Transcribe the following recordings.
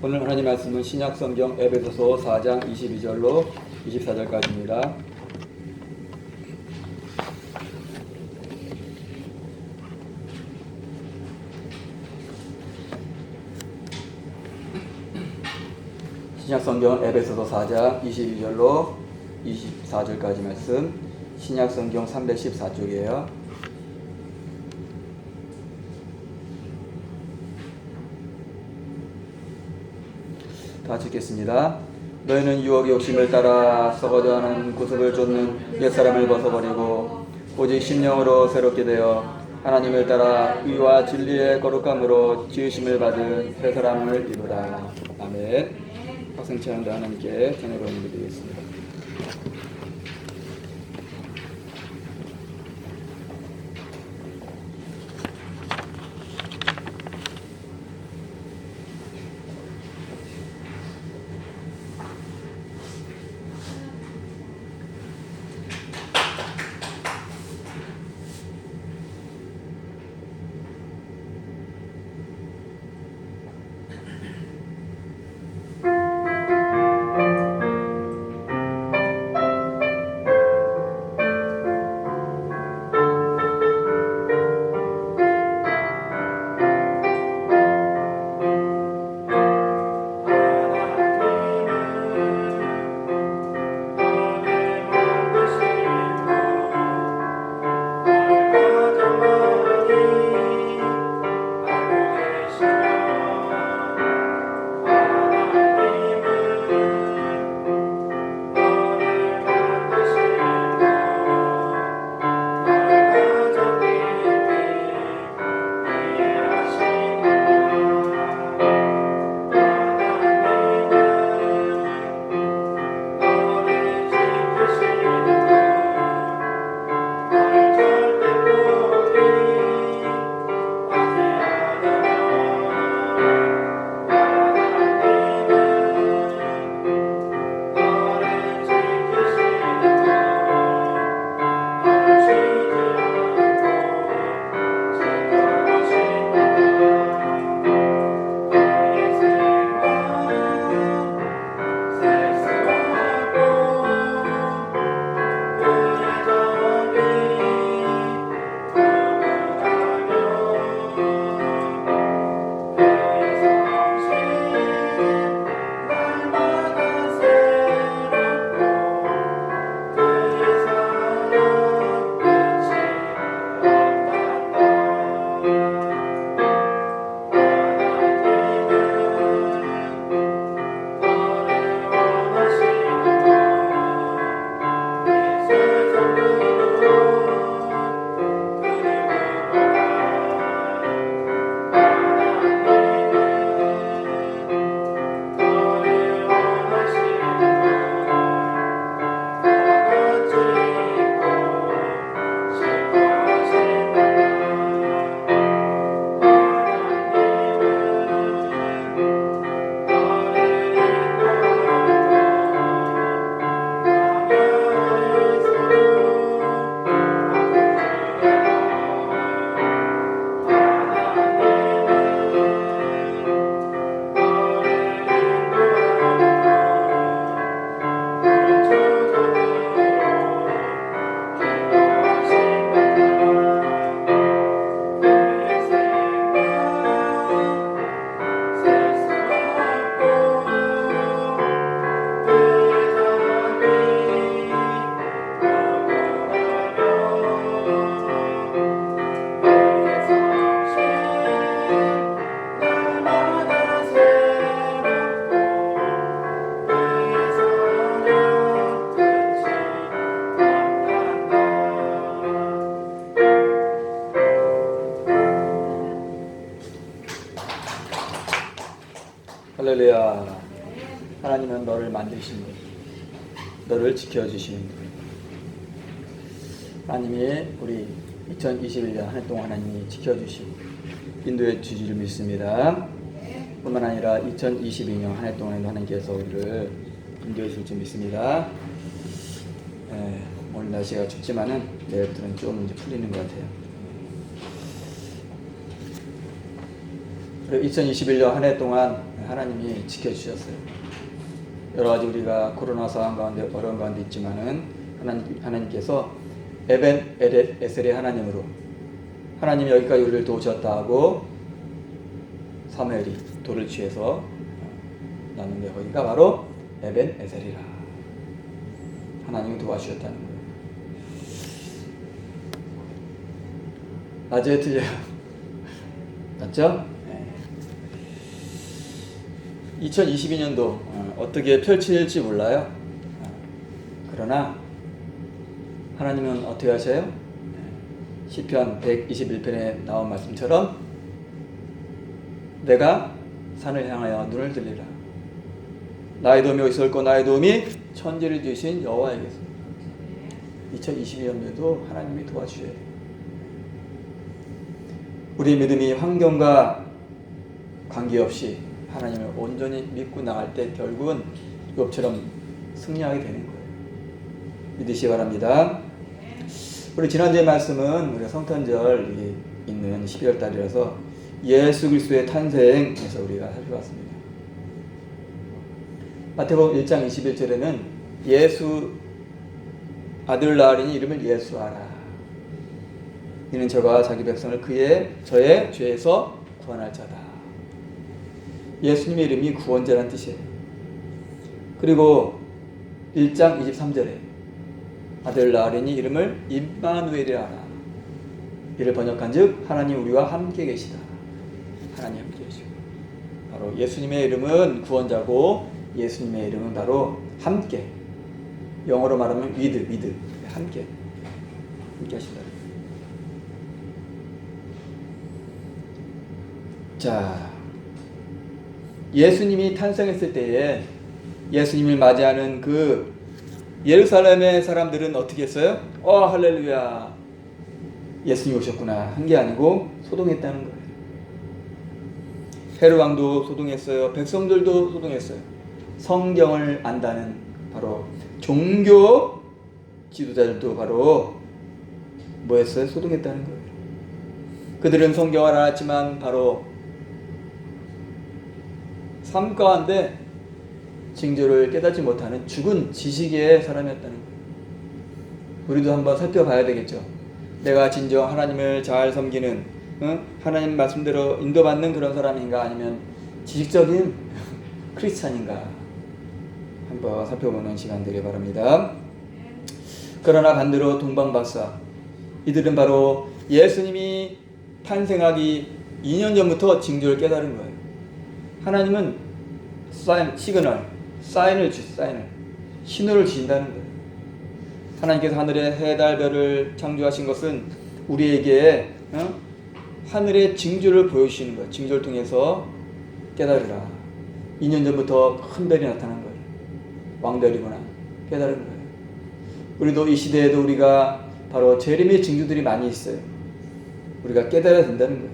오늘 하나님 말씀은 신약성경 에베소서 4장 22절로 24절까지입니다. 신약성경 에베소서 4장 22절로 24절까지 말씀, 신약성경 314쪽이에요. 다 같이 읽겠습니다. 너희는 유혹의 욕심을 따라 썩어져가는 구습을 쫓는 옛사람을 벗어버리고 오직 심령으로 새롭게 되어 하나님을 따라 의와 진리의 거룩함으로 지으심을 받은 새 사람을 이루라. 아멘. 학생체험도 하나님께 전해보는 게 되겠습니다. 할렐루야. 하나님은 너를 만드신 분, 너를 지켜주시는 분. 하나님이 우리 2021년 한 해 동안 하나님이 지켜주시고 인도해 주시를 믿습니다. 뿐만 아니라 2022년 한 해 동안에도 하나님께서 우리를 인도해 줄 줄 믿습니다. 오늘 날씨가 춥지만은 내일부터는 좀 이제 풀리는 것 같아요. 그리고 2021년 한 해 동안 하나님이 지켜주셨어요. 여러 가지 우리가 코로나 상황 가운데 어려운 가운데 있지만은 하나님께서 에벤 에셀의 하나님으로 하나님이 여기까지 우리를 도우셨다 하고 사무엘이 돌을 취해서 나누는 거기가 바로 에벤 에셀이라. 하나님이 도와주셨다는 거예요. 낮에 틀려요. 맞죠? 2022년도 어떻게 펼칠지 몰라요. 그러나 하나님은 어떻게 하셔요? 시편 121편에 나온 말씀처럼 내가 산을 향하여 눈을 들리라. 나의 도움이 어디서 올고 나의 도움이 천지를 지으신 여호와에게서. 2022년도에도 하나님이 도와주셔야 돼요. 우리의 믿음이 환경과 관계없이 하나님을 온전히 믿고 나갈 때 결국은 욥처럼 승리하게 되는 거예요. 믿으시기 바랍니다. 우리 지난주의 말씀은 우리가 성탄절이 있는 12월 달이라서 예수 그리스도의 탄생에서 우리가 살펴봤습니다. 마태복음 1장 21절에는 예수 아들 낳으리니 이름을 예수하라. 이는 저가 자기 백성을 저의 죄에서 구원할 자다. 예수님의 이름이 구원자라는 뜻이에요. 그리고 1장 23절에 아들 낳으리니 이름을 임마누엘이라 하라. 이를 번역한즉 하나님 우리와 함께 계시다. 하나님 함께 계시고 바로 예수님의 이름은 구원자고 예수님의 이름은 바로 함께. 영어로 말하면 with 함께 하신다. 자, 예수님이 탄생했을 때에 예수님을 맞이하는 그 예루살렘의 사람들은 어떻게 했어요? 할렐루야, 예수님이 오셨구나 한 게 아니고 소동했다는 거예요. 헤롯 왕도 소동했어요. 백성들도 소동했어요. 성경을 안다는 바로 종교 지도자들도 바로 뭐 했어요? 소동했다는 거예요. 그들은 성경을 알았지만 바로 삶 가운데 징조를 깨닫지 못하는 죽은 지식의 사람이었다는 거예요. 우리도 한번 살펴봐야 되겠죠. 내가 진정 하나님을 잘 섬기는 하나님 말씀대로 인도받는 그런 사람인가 아니면 지식적인 크리스찬인가 한번 살펴보는 시간 되길 바랍니다. 그러나 반대로 동방박사 이들은 바로 예수님이 탄생하기 2년 전부터 징조를 깨달은 거예요. 하나님은 사인을 신호를 주신다는 거예요. 하나님께서 하늘의 해, 달, 별을 창조하신 것은 우리에게 하늘의 징조를 보여주시는 거예요. 징조를 통해서 깨달으라. 2년 전부터 큰 별이 나타난 거예요. 왕별이구나 깨달은 거예요. 우리도 이 시대에도 우리가 바로 재림의 징조들이 많이 있어요. 우리가 깨달아야 된다는 거예요.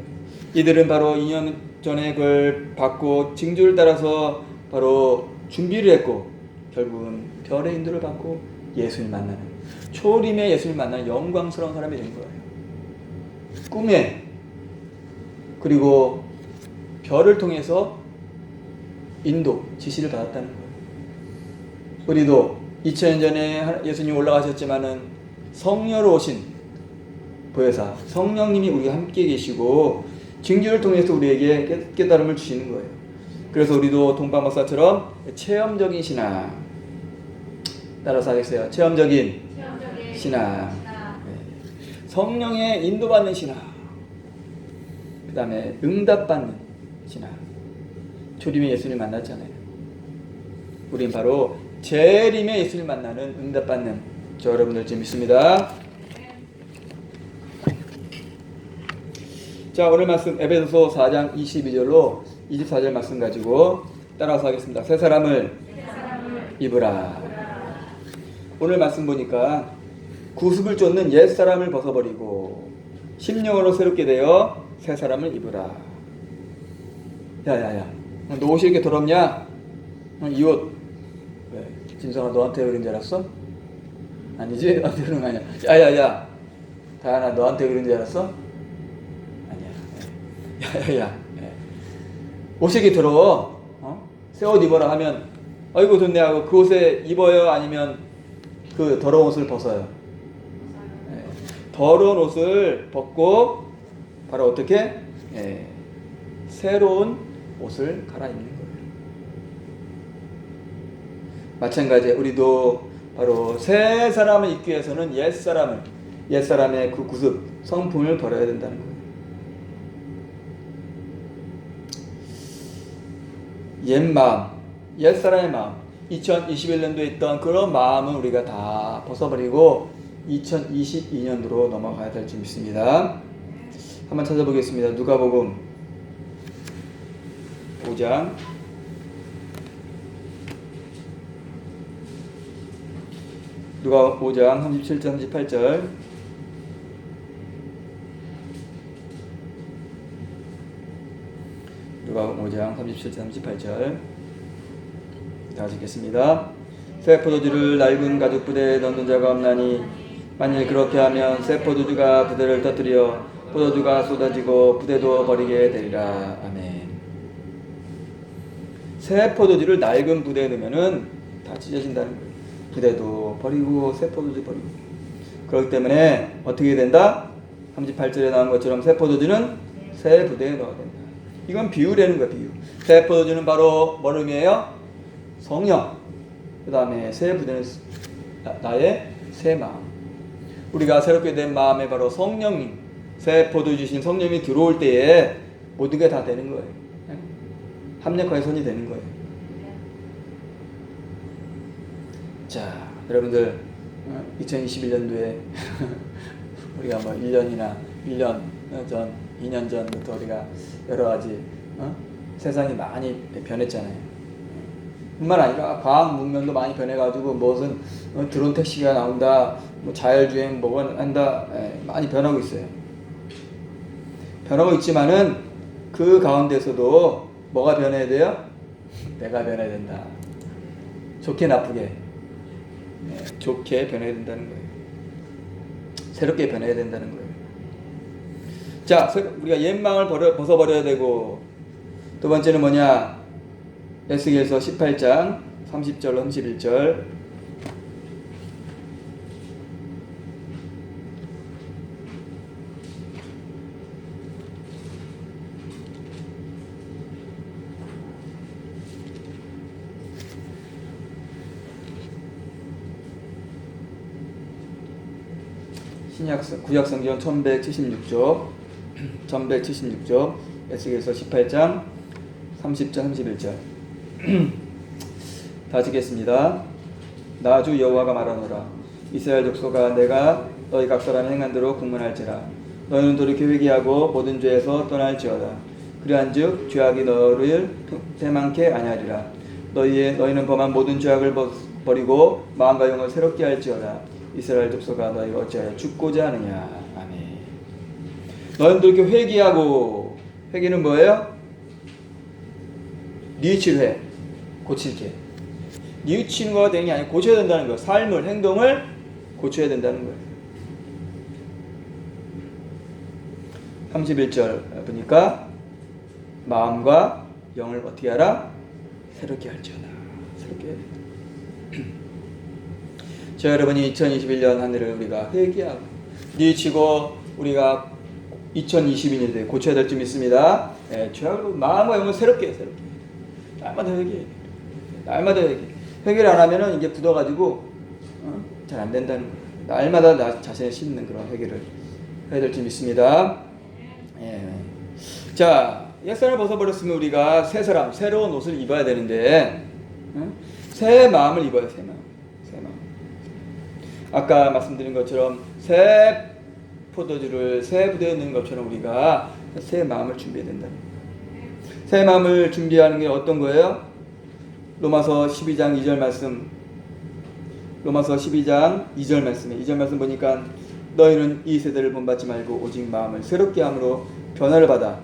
이들은 바로 2년 전에 그걸 받고 징조를 따라서 바로 준비를 했고 결국은 별의 인도를 받고 예수님 만나는 초림의 예수님 만나는 영광스러운 사람이 된 거예요. 꿈에 그리고 별을 통해서 인도 지시를 받았다는 거예요. 우리도 2000년 전에 예수님 올라가셨지만은 성녀로 오신 보혜사 성령님이 우리와 함께 계시고 징조를 통해서 우리에게 깨달음을 주시는 거예요. 그래서 우리도 동방박사처럼 체험적인 신앙 따라서 하겠어요. 체험적인 신앙. 네. 성령의 인도받는 신앙. 그 다음에 응답받는 신앙. 초림의 예수님을 만났잖아요. 우린 바로 재림의 예수님을 만나는 응답받는 저 여러분들 지금 믿습니다. 자, 오늘 말씀 에베소서 4장 22절로 24절 말씀 가지고 따라서 하겠습니다. 새 사람을 입으라. 오늘 말씀 보니까 구습을 쫓는 옛 사람을 벗어버리고 심령으로 새롭게 되어 새 사람을 입으라. 야야야, 너 옷이 이렇게 더럽냐? 이 옷 왜? 진성아 너한테 그런 줄 알았어? 아니지? 너한테 그런 거 아니야. 야야야, 다현아 너한테 그런 줄 알았어? 아니야. 야야야, 옷이 이렇게 더러워. 새 옷 입어라 하면 아이고 좋네 하고 그 옷에 입어요? 아니면 그 더러운 옷을 벗어요? 예, 더러운 옷을 벗고 바로 어떻게? 예, 새로운 옷을 갈아입는 거예요. 마찬가지에 우리도 바로 새 사람을 입기 위해서는 옛사람의 그 구습, 성품을 버려야 된다는 거예요. 옛 마음, 옛사람의 마음, 2021년도에 있던 그런 마음은 우리가 다 벗어버리고 2022년도로 넘어가야 될 줄 믿습니다. 한번 찾아보겠습니다. 누가복음 5장 누가 5장 37절 38절 누가 5장 37절 38절 다 읽겠습니다. 새 포도주를 낡은 가죽 부대에 넣는 자가 없나니 만일 그렇게 하면 새 포도주가 부대를 터뜨려 포도주가 쏟아지고 부대도 버리게 되리라. 아멘. 새 포도주를 낡은 부대에 넣으면은 다 찢어진다는 거예요. 부대도 버리고 새 포도주 버리고. 그렇기 때문에 어떻게 된다? 38절에 나온 것처럼 새 포도주는 새 부대에 넣어야 된다. 이건 비유라는 거야, 비유. 새 포도주는 바로 뭘 의미해요? 성령. 그 다음에 새 부대는 나의 새 마음. 우리가 새롭게 된 마음에 바로 성령님, 새 포도주신 성령이 들어올 때에 모든 게 다 되는 거예요. 합력하여 선이 되는 거예요. 자, 여러분들 2021년도에 우리가 뭐 1년 전, 2년 전부터 우리가 여러 가지 세상이 많이 변했잖아요. 뿐만 아니라 과학 문명도 많이 변해가지고 무슨 드론 택시가 나온다, 뭐 자율주행 뭐가 한다, 많이 변하고 있어요. 변하고 있지만은 그 가운데서도 뭐가 변해야 돼요? 내가 변해야 된다. 좋게 나쁘게. 좋게 변해야 된다는 거예요. 새롭게 변해야 된다는 거예요. 자, 우리가 옛 마음을 벗어버려야 되고, 두 번째는 뭐냐? 에스겔서 18장 30절 31절 구약성경 1176조 에스겔서 18장 30절 31절 다 읽겠습니다. 나 주 여호와가 말하노라. 이스라엘 족속아, 내가 너희 각 사람의 행한 대로 국문할지라. 너희는 돌이켜 회개하고 모든 죄에서 떠날지어다. 그리한즉 죄악이 너를 패망케 아니하리라. 너희는 범한 모든 죄악을 버리고 마음과 영을 새롭게 할지어다. 이스라엘 족속아, 너희가 어찌하여 죽고자 하느냐. 아멘. 너희는 돌이켜 회개하고, 회개는 뭐예요? 뉘우칠 고칠게. 뉘우치는 거가 되는 게 아니고 고쳐야 된다는 거예요. 삶을, 행동을 고쳐야 된다는 거예요. 31절 보니까 마음과 영을 어떻게 하라? 새롭게 할지어다. 새롭게 해야 된다. 자, 여러분이 2021년 한 해를 우리가 회개하고 뉘우치고 우리가 2022년도에 고쳐야 될 줄 믿습니다. 죄악으로 마음과 영을 새롭게. 날마다 회개해. 날마다 회개를 안 하면은 이게 굳어가지고 잘 안 된다는 거예요. 날마다 나 자신을 씻는 그런 회개를 해야 될 줄 믿습니다. 자, 옛사람을 벗어버렸으면 우리가 새 사람, 새로운 옷을 입어야 되는데 새 마음을 입어요. 새 마음. 아까 말씀드린 것처럼 새 포도주를 새 부대에 넣는 것처럼 우리가 새 마음을 준비해야 된다는 거예요. 새 마음을 준비하는 게 어떤 거예요? 로마서 12장 2절 말씀. 로마서 12장 2절 말씀에 2절 말씀 보니까 너희는 이 세대를 본받지 말고 오직 마음을 새롭게 함으로 변화를 받아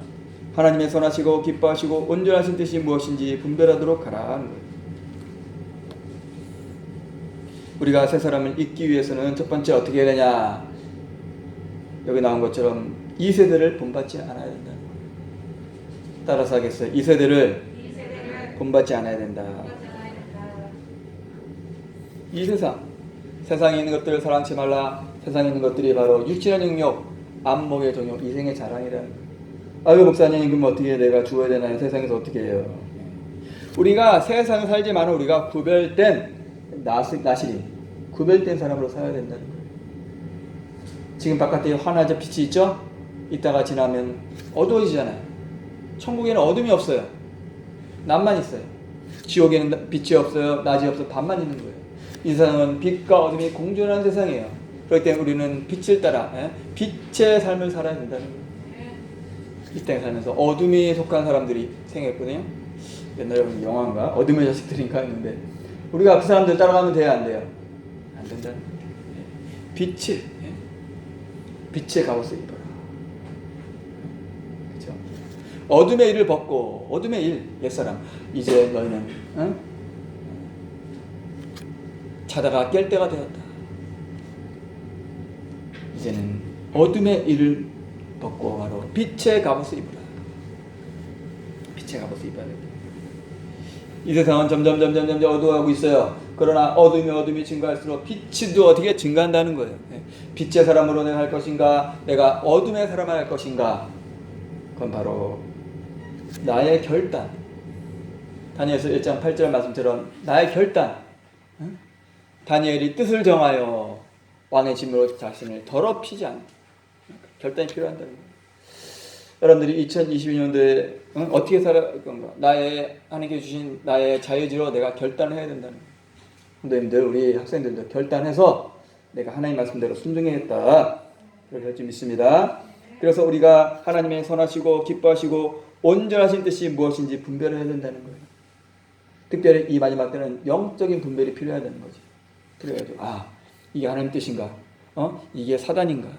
하나님의 선하시고 기뻐하시고 온전하신 뜻이 무엇인지 분별하도록 하라 하는 거예요. 우리가 새 사람을 잊기 위해서는 첫 번째 어떻게 해야 되냐? 여기 나온 것처럼 이 세대를 본받지 않아야 된다는 거예요. 따라서 하겠어요. 이 세대를 본받지 않아야 된다. 이 세상에 있는 것들을 사랑치 말라. 세상에 있는 것들이 바로 육신의 능력, 안목의 정욕, 이생의 자랑이라는 거예요. 아유 목사님 그럼 어떻게 내가 죽어야 되나요? 세상에서 어떻게 해요? 우리가 세상에 살지만 우리가 구별된 나시리 구별된 사람으로 살아야 된다는 거예요. 지금 바깥에 환하게 빛이 있죠? 이따가 지나면 어두워지잖아요. 천국에는 어둠이 없어요. 낮만 있어요. 지옥에는 빛이 없어요. 낮이 없어요. 밤만 있는 거예요. 이 세상은 빛과 어둠이 공존하는 세상이에요. 그렇기 때문에 우리는 빛을 따라 빛의 삶을 살아야 된다는 거예요. 이 땅에 살면서 어둠에 속한 사람들이 생겼거든요. 옛날에 영화인가 어둠의 자식들인가 했는데 우리가 그 사람들 따라가면 돼야 안 돼요? 안 된다는 거예요. 빛의 갑옷을 입어라. 그렇죠? 어둠의 일을 벗고 어둠의 일 옛사람 이제 너희는 자다가 깰 때가 되었다. 이제는 어둠의 일을 벗고 바로 빛의 갑옷을 입어라. 빛의 갑옷을 입어야 됩니다. 이 세상은 점점 어두워가고 있어요. 그러나 어둠이 증가할수록 빛도 어떻게 증가한다는 거예요. 빛의 사람으로 내가 할 것인가, 내가 어둠의 사람을 할 것인가, 그건 바로 나의 결단. 다니엘서 1장 8절 말씀처럼 나의 결단. 다니엘이 뜻을 정하여 왕의 짐으로 자신을 더럽히지 않는 결단이 필요한다는 거예요. 여러분들이 2022년도에 어떻게 살아갈 건가? 하나님께 주신 나의 자유지로 내가 결단을 해야 된다는 거예요. 선생님들, 우리 학생들도 결단해서 내가 하나님 말씀대로 순종해야겠다. 그렇게 할 줄 믿습니다. 그래서 우리가 하나님의 선하시고 기뻐하시고 온전하신 뜻이 무엇인지 분별해야 된다는 거예요. 특별히 이 마지막 때는 영적인 분별이 필요해야 되는 거지. 그래가지고 이게 하나님 뜻인가? 이게 사단인가?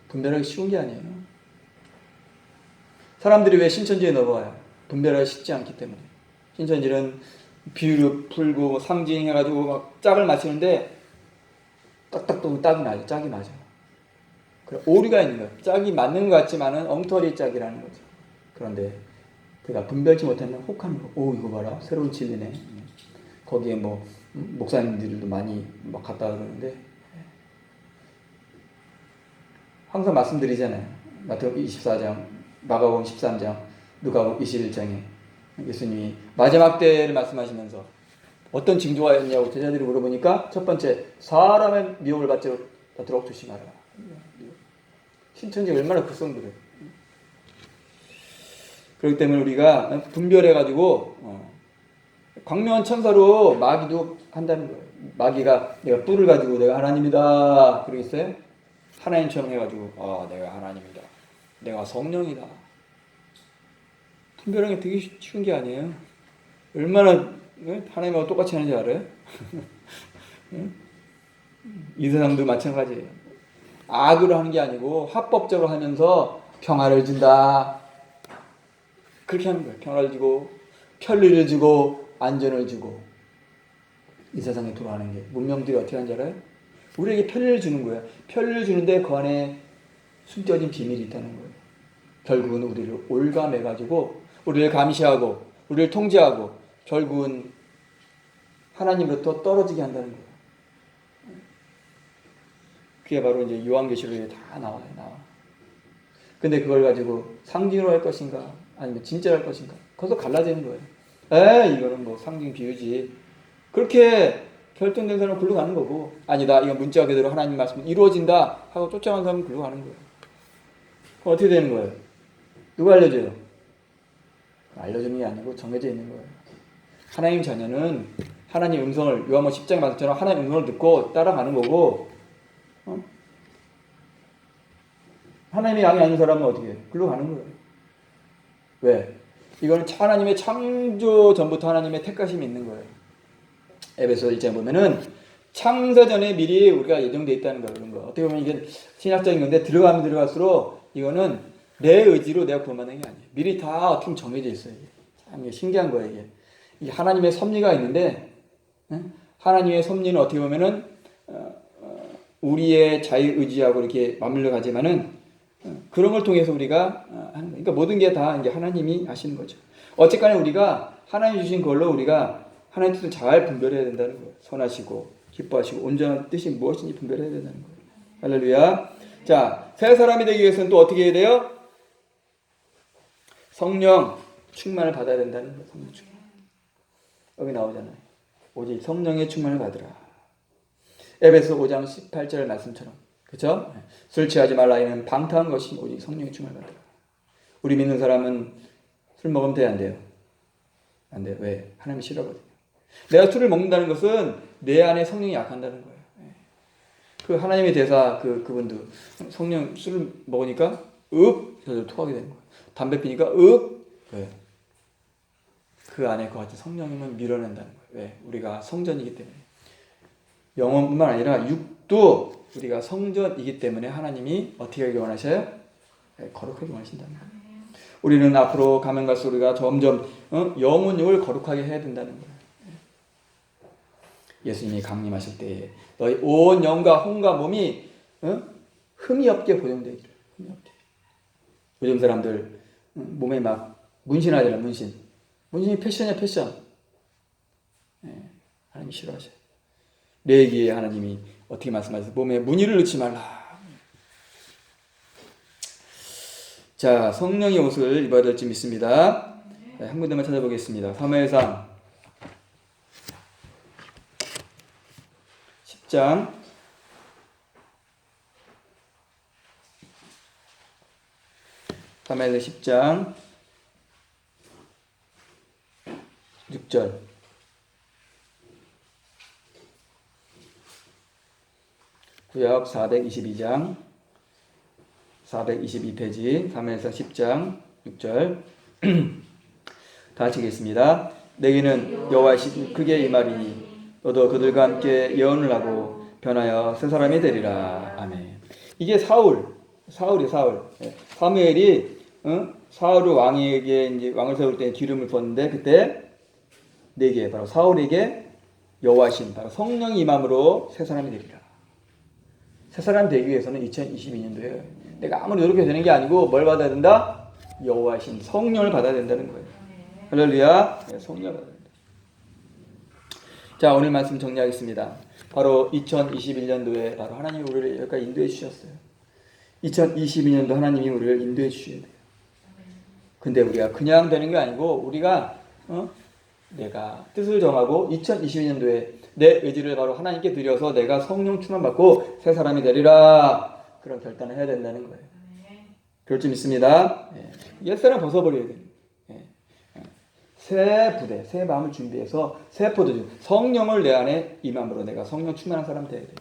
분별하기 쉬운 게 아니에요. 사람들이 왜 신천지에 넘어와요? 분별하기 쉽지 않기 때문에. 신천지는 비유를 풀고 상징해가지고 막 짝을 맞추는데 딱딱 보면 짝이 맞아. 그래, 오류가 있는 거야. 짝이 맞는 것 같지만은 엉터리 짝이라는 거죠. 그런데 그가 분별치 못하면 혹하는 거. 오 이거 봐라 새로운 진리네. 거기에 뭐 목사님들도 많이 막 갔다 그러는데 항상 말씀드리잖아요. 마태복음 24장, 마가복음 13장, 누가복음 21장에 예수님이 마지막 때를 말씀하시면서 어떤 징조가 있냐고 제자들이 물어보니까 첫 번째 사람의 미움을 받도록 조심하라. 신천지 얼마나 극성들을. 그렇기 때문에 우리가 분별해가지고 광명한 천사로 마귀도 한다는 거예요. 마귀가 내가 뿔을 가지고 내가 하나님이다 그러겠어요? 하나님처럼 해가지고 내가 하나님이다. 내가 성령이다. 분별하는 게 되게 쉬운 게 아니에요. 얼마나 하나님하고 똑같이 하는지 알아요? 이 세상도 마찬가지예요. 악으로 하는 게 아니고 합법적으로 하면서 평화를 준다. 그렇게 하는 거예요. 평화를 주고 편리를 주고 안전을 주고 이 세상에 돌아가는 게 문명들이 어떻게 하는지 알아요? 우리에게 편리를 주는 거예요. 편리를 주는데 그 안에 숨겨진 비밀이 있다는 거예요. 결국은 우리를 올가매가지고 우리를 감시하고 우리를 통제하고 결국은 하나님으로부터 떨어지게 한다는 거예요. 그게 바로 이제 요한계시록에 다 나와요. 근데 그걸 가지고 상징으로 할 것인가 아니면 진짜로 할 것인가 거기서 갈라지는 거예요. 이거는 뭐 상징 비유지. 그렇게 결정된 사람은 글로 가는 거고 아니다 이건 문자 그대로 하나님 말씀 이루어진다 하고 쫓아가는 사람은 글로 가는 거예요. 그럼 어떻게 되는 거예요? 누가 알려줘요? 알려주는 게 아니고 정해져 있는 거예요. 하나님 자녀는 하나님 음성을 요한복음 10장에 말씀처럼 하나님 음성을 듣고 따라가는 거고 하나님의 양이 아닌 사람은 어떻게 해요? 글로 가는 거예요. 왜? 이거는 하나님의 창조 전부터 하나님의 택하심이 있는 거예요. 에베소 1장에 보면은 창세 전에 미리 우리가 예정되어 있다는 거예요. 그런 거. 어떻게 보면 이게 신학적인 건데 들어가면 들어갈수록 이거는 내 의지로 내가 구원받는 게 아니에요. 미리 다 어떻게 정해져 있어요. 참 신기한 거예요. 이게 하나님의 섭리가 있는데 하나님의 섭리는 어떻게 보면은 우리의 자유의지하고 이렇게 맞물려 가지만은 그런 걸 통해서 우리가 하는 거예요. 그러니까 모든 게 다 이제 하나님이 하시는 거죠. 어쨌거나 우리가 하나님 주신 걸로 우리가 하나님 뜻을 잘 분별해야 된다는 거예요. 선하시고 기뻐하시고 온전한 뜻이 무엇인지 분별해야 된다는 거예요. 할렐루야. 자, 새 사람이 되기 위해서는 또 어떻게 해야 돼요? 성령 충만을 받아야 된다는 거예요. 성령 충만. 여기 나오잖아요. 오직 성령의 충만을 받으라. 에베소 5장 18절 말씀처럼. 그렇죠? 술 취하지 말라. 이는 방탕한 것이 오직 성령의 충만을 받으라. 우리 믿는 사람은 술 먹으면 돼요, 안 돼요? 안 돼요. 왜? 하나님이 싫어하거든요. 내가 술을 먹는다는 것은 내 안에 성령이 약한다는 거예요. 그 하나님의 대사 그분도 성령 술을 먹으니까 저도 토하게 되는 거예요. 담배 피니까 왜? 그 안에 그 같은 성령님은 밀어낸다는 거예요. 왜? 우리가 성전이기 때문에. 영혼뿐만 아니라 육도 우리가 성전이기 때문에 하나님이 어떻게 하길 원하셔요? 거룩하게 원하신다는 거예요. 우리는 앞으로 가면 갈수록 우리가 점점 영혼을 거룩하게 해야 된다는 거예요. 예수님이 강림하실 때에 너희 온 영과 혼과 몸이 흠이 없게 보존되기를. 흠이 없게. 요즘 사람들 몸에 막 문신하잖아요. 문신이 패션이야, 패션. 하나님이 싫어하셔요. 레위기에 하나님이 어떻게 말씀하세요? 몸에 무늬를 넣지 말라. 자, 성령의 옷을 입어야 될지 믿습니다. 한 군데만 찾아보겠습니다. 사무엘상 10장 10장 6절. 구약 422장 422페이지 사무엘상 10장 6절. 다 같이 읽겠습니다. 내게는 여호와의 신이 크게 임하리니 너도 그들과 함께 예언을 하고 변하여 새 사람이 되리라. 아멘. 이게 사울. 사무엘이 사울을 왕에게 이제 왕을 세울 때 기름을 부었는데 그때 내게 바로 사울에게 여호와신 바로 성령이 임함으로 새 사람이 되리라. 새 사람이 되기 위해서는 2022년도에 내가 아무리 노력해도 되는 게 아니고 뭘 받아야 된다? 여호와신 성령을 받아야 된다는 거예요. 할렐루야. 네, 성령을 받아야 된다. 자, 오늘 말씀 정리하겠습니다. 바로 2021년도에 바로 하나님이 우리를 여기까지 인도해 주셨어요. 2022년도 하나님이 우리를 인도해 주셔야 돼요. 근데 우리가 그냥 되는 게 아니고 우리가 내가 뜻을 정하고 2022년도에 내 의지를 바로 하나님께 드려서 내가 성령 충만 받고 새 사람이 되리라. 그런 결단을 해야 된다는 거예요. 그럴 줄 믿습니다. 옛사람 벗어버려야 돼요. 새 부대, 새 마음을 준비해서 새 포도주, 성령을 내 안에 임함으로 내가 성령 충만한 사람 되어야 돼요.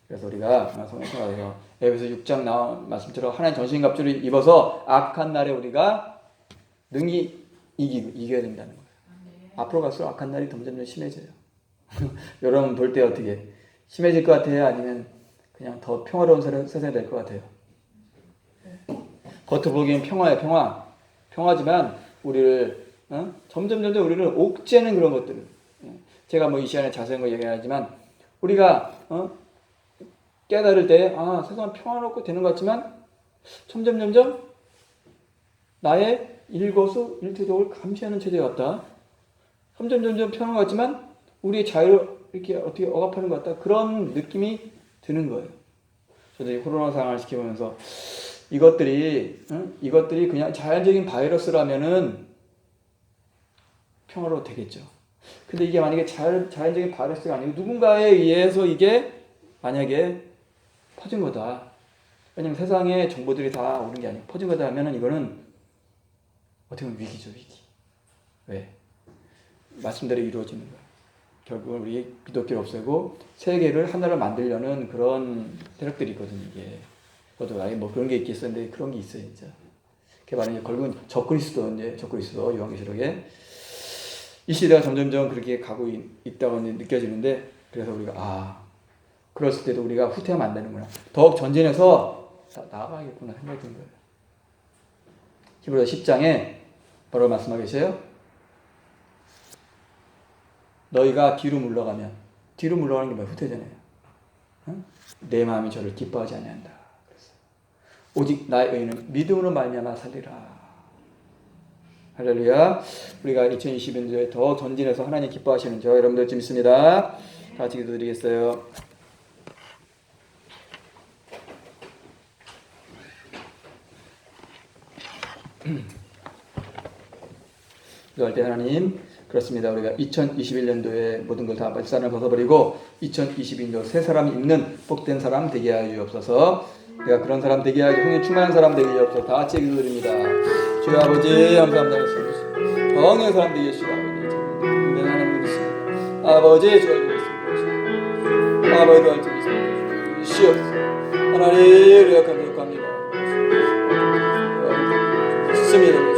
그래서 우리가 성령 충만해서 에베소 6장 나온 말씀처럼 하나님 전신갑주를 입어서 악한 날에 우리가 능히 이겨야 된다는 거예요. 앞으로 갈수록 악한 날이 점점 심해져요. 여러분 볼 때 어떻게 심해질 것 같아요? 아니면 그냥 더 평화로운 세상이 될 것 같아요? 겉으로 보기엔 평화지만 우리를 점점 우리를 옥죄는 그런 것들을 제가 뭐 이 시간에 자세한 거 얘기하지만 우리가 깨달을 때 세상은 평화롭고 되는 것 같지만 점점 나의 일거수일투족을 감시하는 체제 같다. 점점 편한 것 같지만 우리의 자유를 이렇게 어떻게 억압하는 것 같다. 그런 느낌이 드는 거예요. 저도 이 코로나 상황을 지켜보면서 이것들이 그냥 자연적인 바이러스라면은 평화로 되겠죠. 근데 이게 만약에 자연적인 바이러스가 아니고 누군가에 의해서 이게 만약에 퍼진 거다. 왜냐면 세상에 정보들이 다 오는 게 아니고 퍼진 거다 하면은 이거는 어떻게 보면 위기죠, 위기. 왜? 말씀대로 이루어지는 거예요. 결국은 우리 기독교를 없애고 세계를 하나로 만들려는 그런 세력들이 있거든요, 이게. 저도 아예 뭐 그런 게 있겠었는데 그런 게 있어요, 진짜. 그게 바로 이제 결국은 적그리스도 요한계시록에 이 시대가 점점 그렇게 가고 있다고 느껴지는데 그래서 우리가 그랬을 때도 우리가 후퇴하면 안 되는구나. 더욱 전진해서 나아가야겠구나 생각이 든 거예요. 히브리서 10장에 바로 말씀하고 계세요. 너희가 뒤로 물러가는 게 뭐야? 후퇴잖아요. 내 마음이 저를 기뻐하지 아니한다. 오직 나의 의인은 믿음으로 말미암아 살리라. 할렐루야. 우리가 2020년도에 더 전진해서 하나님 기뻐하시는 저 여러분들 좀 있습니다. 다 같이 기도드리겠어요. 기도할 때 하나님, 그렇습니다. 우리가 2021년도에 모든 걸 다 발산을 벗어버리고 2022년도 새 사람 있는 복된 사람 되게 하여 주옵소서. 내가 그런 사람 되게 하여 성령 충만한 사람 되게 하여 주옵소서. 다 같이 기도드립니다. 주여 아버지 감사합니다. 정의 사람 되게 해주시고 아버지 하나님 믿습니다. 아버지 주여 주겠습니다. 아버지 도와주 주겠습니다. 시옵소서. 하나님 우리가 감사합니다. 믿습니다.